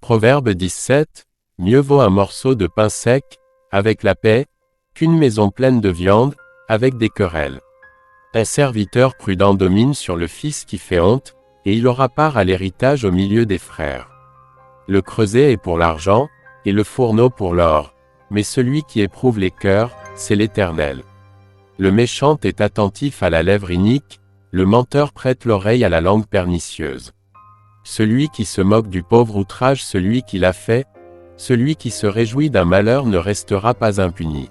Proverbe 17, mieux vaut un morceau de pain sec, avec la paix, qu'une maison pleine de viande, avec des querelles. Un serviteur prudent domine sur le fils qui fait honte, et il aura part à l'héritage au milieu des frères. Le creuset est pour l'argent, et le fourneau pour l'or, mais celui qui éprouve les cœurs, c'est l'Éternel. Le méchant est attentif à la lèvre inique, le menteur prête l'oreille à la langue pernicieuse. Celui qui se moque du pauvre outrage celui qui l'a fait, celui qui se réjouit d'un malheur ne restera pas impuni.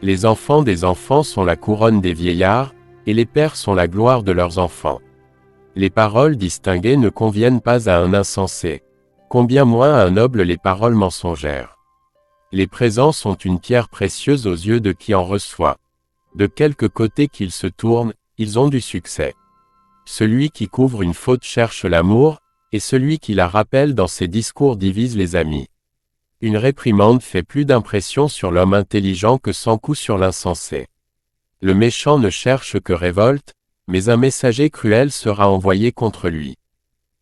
Les enfants des enfants sont la couronne des vieillards, et les pères sont la gloire de leurs enfants. Les paroles distinguées ne conviennent pas à un insensé, combien moins à un noble les paroles mensongères. Les présents sont une pierre précieuse aux yeux de qui en reçoit. De quelque côté qu'ils se tournent, ils ont du succès. Celui qui couvre une faute cherche l'amour, et celui qui la rappelle dans ses discours divise les amis. Une réprimande fait plus d'impression sur l'homme intelligent que 100 coups sur l'insensé. Le méchant ne cherche que révolte, mais un messager cruel sera envoyé contre lui.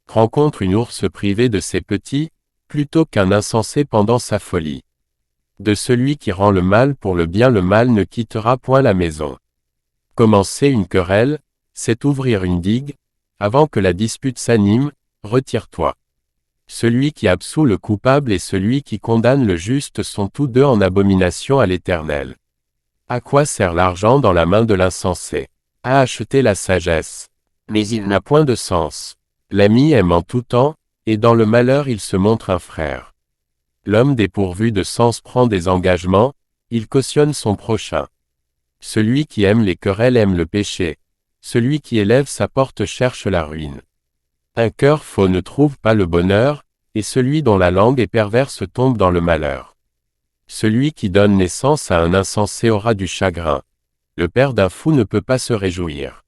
Rencontre une ours privée de ses petits, plutôt qu'un insensé pendant sa folie. De celui qui rend le mal pour le bien le mal ne quittera point la maison. Commencer une querelle, c'est ouvrir une digue, avant que la dispute s'anime, retire-toi. Celui qui absout le coupable et celui qui condamne le juste sont tous deux en abomination à l'Éternel. À quoi sert l'argent dans la main de l'insensé? À acheter la sagesse. Mais il n'a point de sens. L'ami aime en tout temps, et dans le malheur il se montre un frère. L'homme dépourvu de sens prend des engagements, il cautionne son prochain. Celui qui aime les querelles aime le péché, celui qui élève sa porte cherche la ruine. Un cœur faux ne trouve pas le bonheur, et celui dont la langue est perverse tombe dans le malheur. Celui qui donne naissance à un insensé aura du chagrin. Le père d'un fou ne peut pas se réjouir.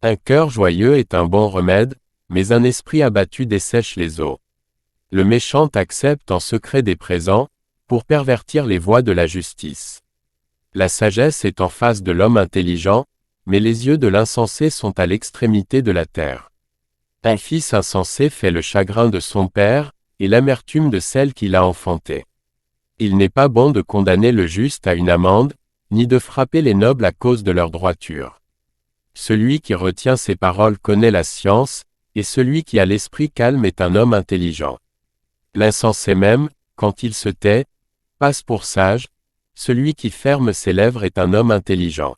Un cœur joyeux est un bon remède, mais un esprit abattu dessèche les eaux. Le méchant accepte en secret des présents, pour pervertir les voies de la justice. La sagesse est en face de l'homme intelligent, mais les yeux de l'insensé sont à l'extrémité de la terre. Un fils insensé fait le chagrin de son père, et l'amertume de celle qui l'a enfanté. Il n'est pas bon de condamner le juste à une amende, ni de frapper les nobles à cause de leur droiture. Celui qui retient ses paroles connaît la science, et celui qui a l'esprit calme est un homme intelligent. L'insensé même, quand il se tait, passe pour sage, celui qui ferme ses lèvres est un homme intelligent.